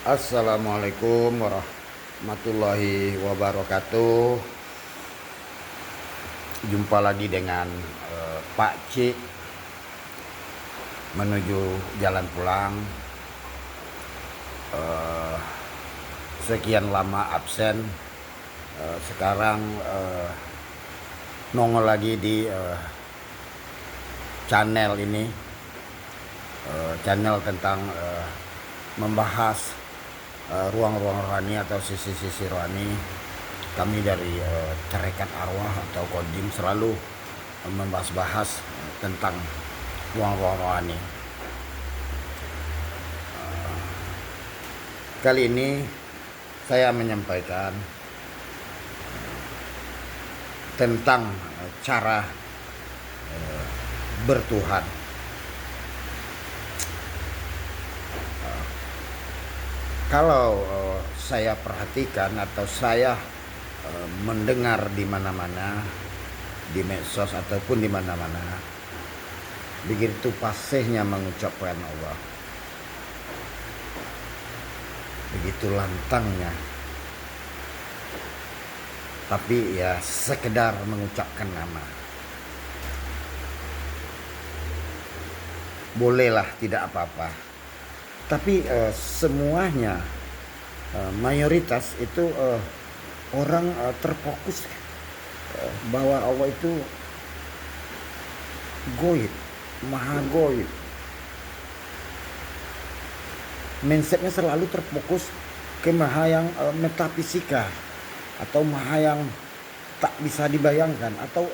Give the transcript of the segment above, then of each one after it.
Assalamualaikum warahmatullahi wabarakatuh. Jumpa lagi dengan Pak C menuju jalan pulang. Eh, Sekian lama absen, sekarang nongol lagi di channel ini, channel tentang membahas ruang-ruang rohani atau sisi-sisi rohani. Kami dari Tarekat Arwah atau Kodim selalu membahas-bahas tentang ruang-ruang rohani. Kali ini saya menyampaikan tentang cara bertuhan. Kalau saya perhatikan atau saya mendengar di mana-mana, di medsos ataupun di mana-mana, begitu fasihnya mengucapkan Allah, begitu lantangnya, tapi ya sekedar mengucapkan nama. Bolehlah, tidak apa-apa. Tapi semuanya, mayoritas itu orang terfokus bahwa Allah itu goib, maha goib. Mindsetnya selalu terfokus ke maha yang metafisika atau maha yang tak bisa dibayangkan atau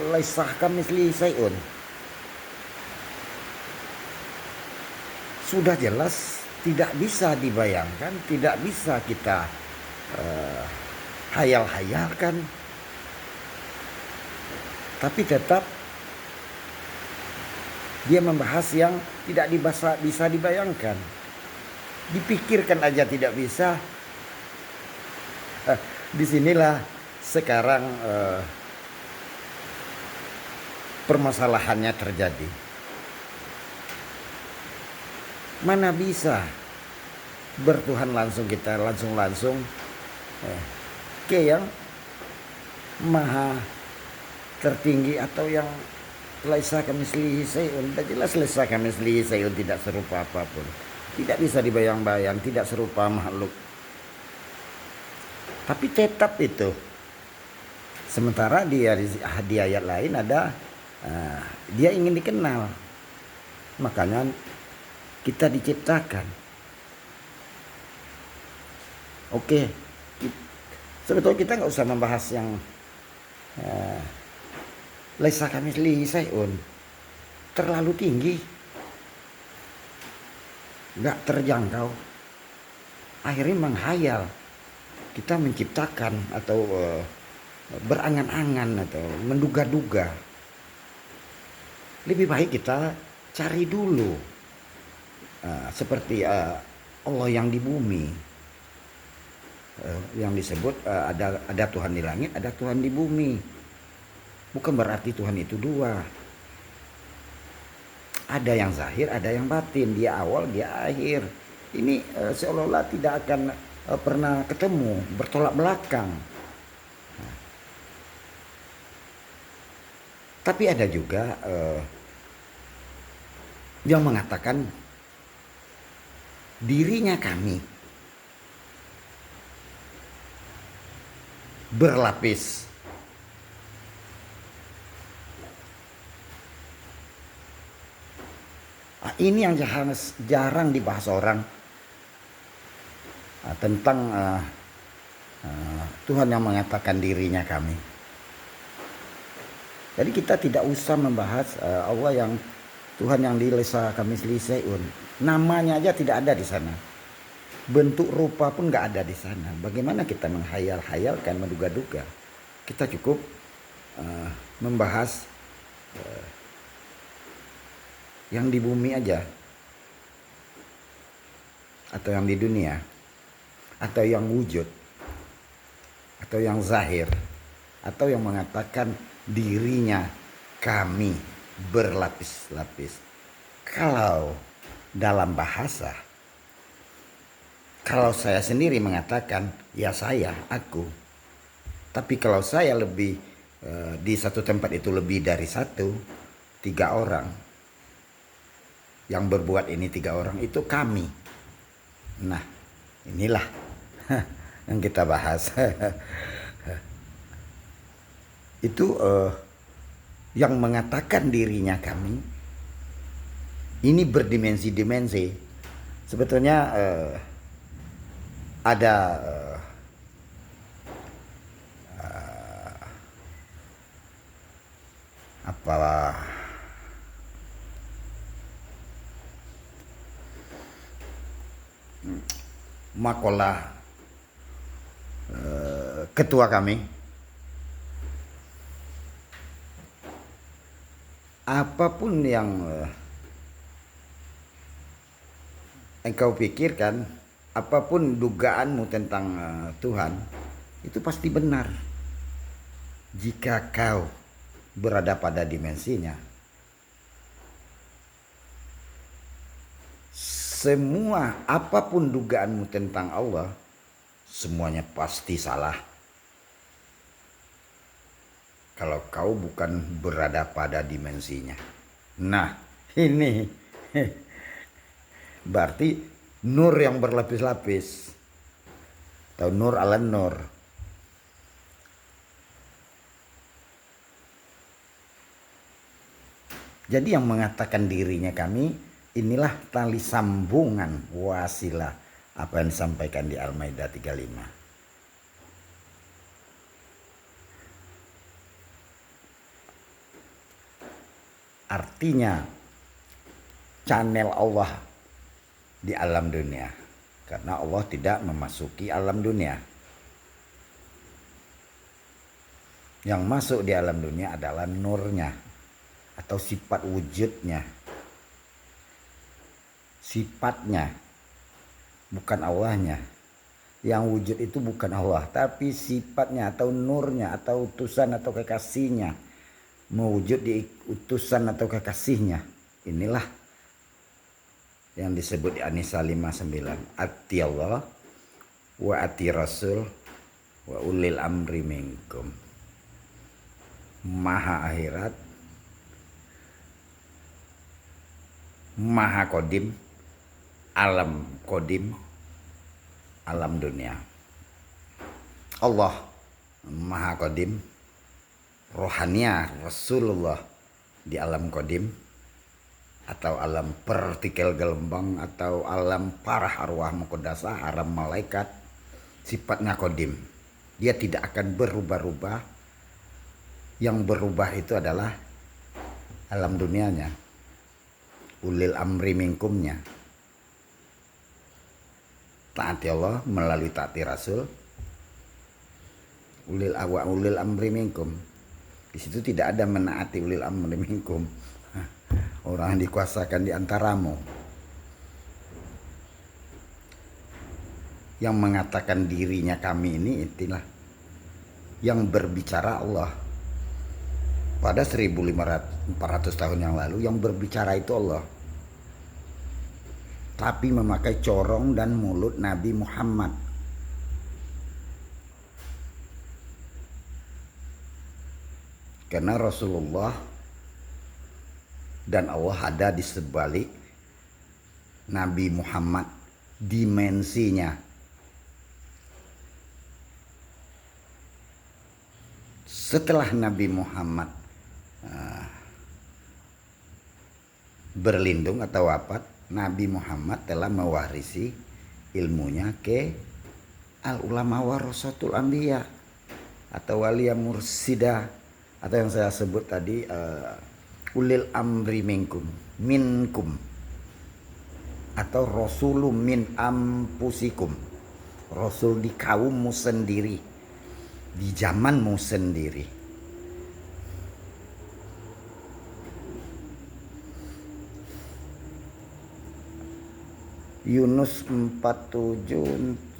laisah kamitslihi syai'un. Sudah jelas tidak bisa dibayangkan, tidak bisa kita hayal-hayalkan, tapi tetap dia membahas yang tidak bisa dibayangkan. Dipikirkan aja tidak bisa. Disinilah sekarang permasalahannya terjadi. Mana bisa bertuhan langsung, kita langsung ke yang maha tertinggi atau yang laisa kamitslihi syai'un. Sudah jelas laisa kamitslihi syai'un, tidak serupa apapun, tidak bisa dibayang-bayang, tidak serupa makhluk. Tapi tetap itu. Sementara di ayat lain ada dia ingin dikenal. Makanya kita diciptakan. Oke, sebetulnya kita nggak usah membahas yang laisa kamitslihi syai'un, terlalu tinggi, nggak terjangkau. Akhirnya menghayal, kita menciptakan atau berangan-angan atau menduga-duga. Lebih baik kita cari dulu, seperti Allah yang di bumi, yang disebut ada Tuhan di langit, ada Tuhan di bumi. Bukan berarti Tuhan itu dua. Ada yang zahir, ada yang batin. Dia awal, dia akhir. Ini seolah-olah tidak akan pernah ketemu, bertolak belakang. Tapi ada juga yang mengatakan dirinya kami berlapis. Ini yang jarang dibahas orang, tentang Tuhan yang mengatakan dirinya kami. Jadi kita tidak usah membahas Allah yang Tuhan yang di laisa kamitslihi syai'un. Namanya aja tidak ada di sana. Bentuk rupa pun nggak ada di sana. Bagaimana kita menghayal-hayalkan, menduga-duga? Kita cukup membahas yang di bumi aja, atau yang di dunia, atau yang wujud, atau yang zahir, atau yang mengatakan dirinya kami berlapis-lapis. Kalau dalam bahasa Kalau saya sendiri mengatakan ya saya, aku. Tapi kalau saya lebih di satu tempat itu lebih dari satu, 3 orang. Yang berbuat ini 3 orang itu kami. Nah, inilah yang kita bahas. Itu yang mengatakan dirinya kami ini berdimensi-dimensi. Sebetulnya ada apa makalah ketua kami, apapun yang engkau pikirkan, apapun dugaanmu tentang Tuhan, itu pasti benar jika kau berada pada dimensinya. Semua apapun dugaanmu tentang Allah, semuanya pasti salah kalau kau bukan berada pada dimensinya. Nah, ini berarti nur yang berlapis-lapis, atau nur ala nur. Jadi yang mengatakan dirinya kami, inilah tali sambungan wasilah apa yang disampaikan di Al-Maidah 35. Artinya channel Allah di alam dunia, karena Allah tidak memasuki alam dunia. Yang masuk di alam dunia adalah nurnya atau sifat wujudnya, sifatnya, bukan Allahnya. Yang wujud itu bukan Allah, tapi sifatnya atau nurnya atau utusan atau kekasihnya, mewujud di utusan atau kekasihnya. Inilah yang disebut di An-Nisa 59, ati Allah wa ati Rasul wa ulil amri minkum. Maha akhirat, maha kodim, alam kodim, alam dunia. Allah maha kodim, rohania Rasulullah di alam kodim atau alam partikel gelembang atau alam para arwah muqaddasah, alam malaikat. Sifatnya kodim, dia tidak akan berubah-ubah. Yang berubah itu adalah alam dunianya, ulil amri minkumnya, taati Allah melalui taati Rasul, ulil amri minkum. Di situ tidak ada menaati ulil amri minkum, orang yang dikuasakan di antaramu. Yang mengatakan dirinya kami ini itulah yang berbicara Allah. Pada 1400 tahun yang lalu yang berbicara itu Allah, tapi memakai corong dan mulut Nabi Muhammad. Karena Rasulullah dan Allah ada di sebalik Nabi Muhammad dimensinya. Setelah Nabi Muhammad berlindung atau wafat, Nabi Muhammad telah mewarisi ilmunya ke al ulama warasatul anbiya atau waliya mursida, atau yang saya sebut tadi ulil amri minkum atau rasulun min ampusikum, rasul di kaummu sendiri, di zamanmu sendiri. Yunus 4774,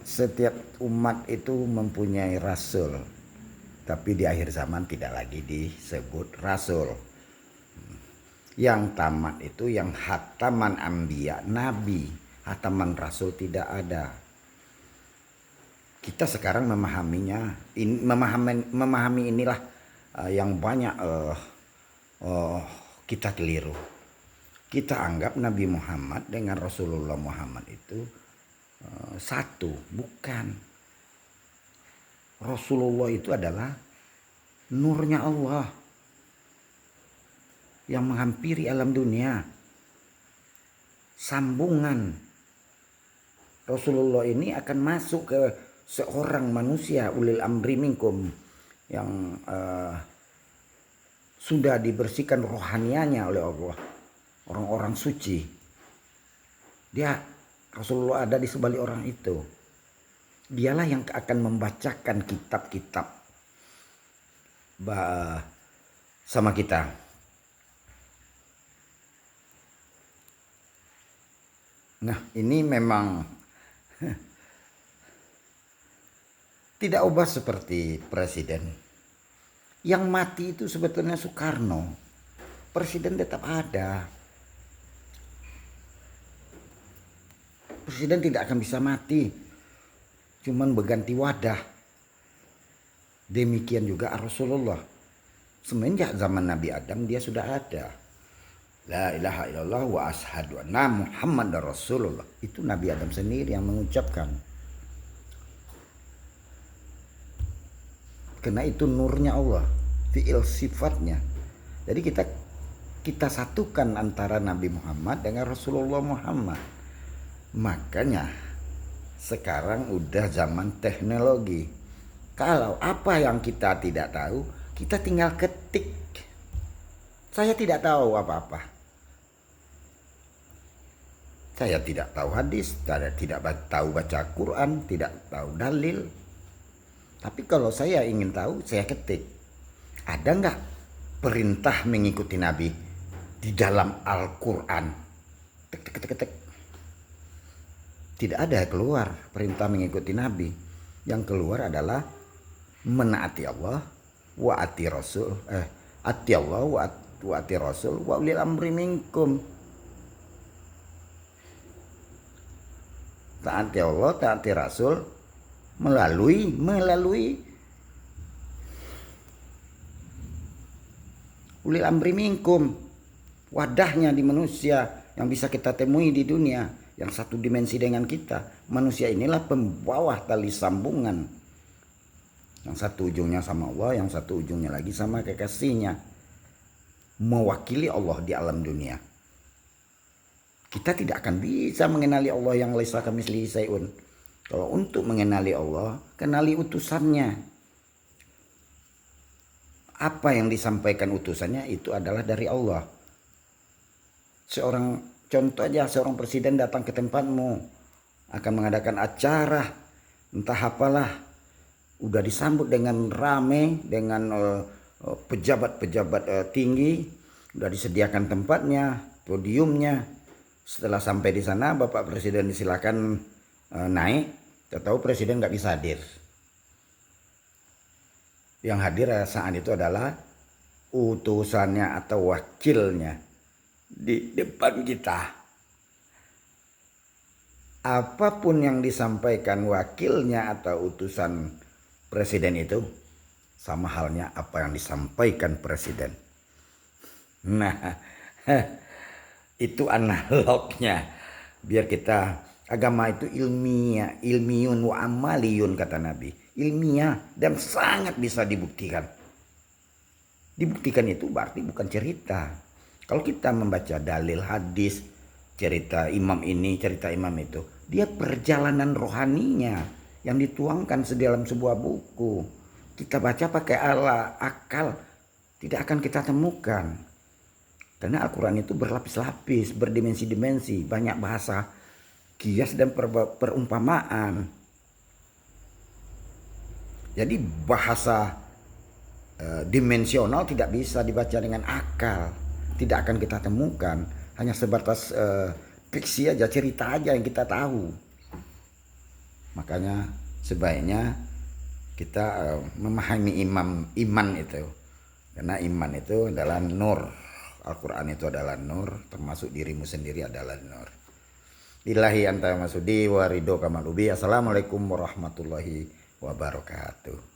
setiap umat itu mempunyai rasul, tapi di akhir zaman tidak lagi disebut rasul. Yang tamat itu yang khataman anbiya, nabi, hataman Rasul tidak ada. Kita sekarang memahaminya, memahami inilah yang banyak kita keliru. Kita anggap Nabi Muhammad dengan Rasulullah Muhammad itu satu, bukan. Rasulullah itu adalah nurnya Allah yang menghampiri alam dunia. Sambungan Rasulullah ini akan masuk ke seorang manusia ulil amri minkum yang sudah dibersihkan rohanianya oleh Allah, orang-orang suci. Dia Rasulullah ada di sebalik orang itu. Dialah yang akan membacakan kitab-kitab sama kita. Nah, ini memang tidak ubah seperti presiden. Yang mati itu sebetulnya Soekarno. Presiden tetap ada. Presiden tidak akan bisa mati. Cuman berganti wadah. Demikian juga Rasulullah. Semenjak zaman Nabi Adam dia sudah ada. La ilaha illallah wa ashadu anna Muhammadar Rasulullah. Itu Nabi Adam sendiri yang mengucapkan. Karena itu nurnya Allah, fi'il sifatnya. Jadi kita satukan antara Nabi Muhammad dengan Rasulullah Muhammad. Makanya sekarang udah zaman teknologi. Kalau apa yang kita tidak tahu, kita tinggal ketik. Saya tidak tahu apa-apa. Saya tidak tahu hadis, tidak tahu baca Quran, tidak tahu dalil. Tapi kalau saya ingin tahu, saya ketik. Ada nggak perintah mengikuti Nabi di dalam Al-Quran? Tek. Tidak ada keluar perintah mengikuti Nabi. Yang keluar adalah menaati Allah, wa ati Rasul, ati Allah wa ati Rasul, wa ulil amri minkum. Taati Allah, taati Rasul melalui ulil amri minkum, wadahnya di manusia yang bisa kita temui di dunia, yang satu dimensi dengan kita. Manusia inilah pembawa tali sambungan, yang satu ujungnya sama Allah, yang satu ujungnya lagi sama kekasihnya, mewakili Allah di alam dunia. Kita tidak akan bisa mengenali Allah yang laisa kamitslihi syai'un. Kalau untuk mengenali Allah, kenali utusannya. Apa yang disampaikan utusannya itu adalah dari Allah. Contoh aja, seorang presiden datang ke tempatmu, akan mengadakan acara, entah apalah, udah disambut dengan rame, dengan pejabat-pejabat tinggi, udah disediakan tempatnya, podiumnya. Setelah sampai di sana, Bapak Presiden disilakan naik. Tahu presiden nggak bisa hadir. Yang hadir saat itu adalah utusannya atau wakilnya di depan kita. Apapun yang disampaikan wakilnya atau utusan presiden itu sama halnya apa yang disampaikan presiden. Nah, itu analognya. Biar kita, agama itu ilmiah, ilmiun wa amaliyun kata Nabi. Ilmiah dan sangat bisa dibuktikan. Dibuktikan itu berarti bukan cerita. Kalau kita membaca dalil hadis, cerita imam ini, cerita imam itu, dia perjalanan rohaninya yang dituangkan dalam sebuah buku. Kita baca pakai akal, tidak akan kita temukan. Karena Al-Quran itu berlapis-lapis, berdimensi-dimensi, banyak bahasa kias dan perumpamaan. Jadi bahasa dimensional tidak bisa dibaca dengan akal, tidak akan kita temukan. Hanya sebatas fiksi aja, cerita aja yang kita tahu. Makanya sebaiknya kita memahami iman itu, karena iman itu adalah nur. Al-Quran itu adalah nur, termasuk dirimu sendiri adalah nur. Billahi anta masudi wa ridho kamalubi. Assalamualaikum warahmatullahi wabarakatuh.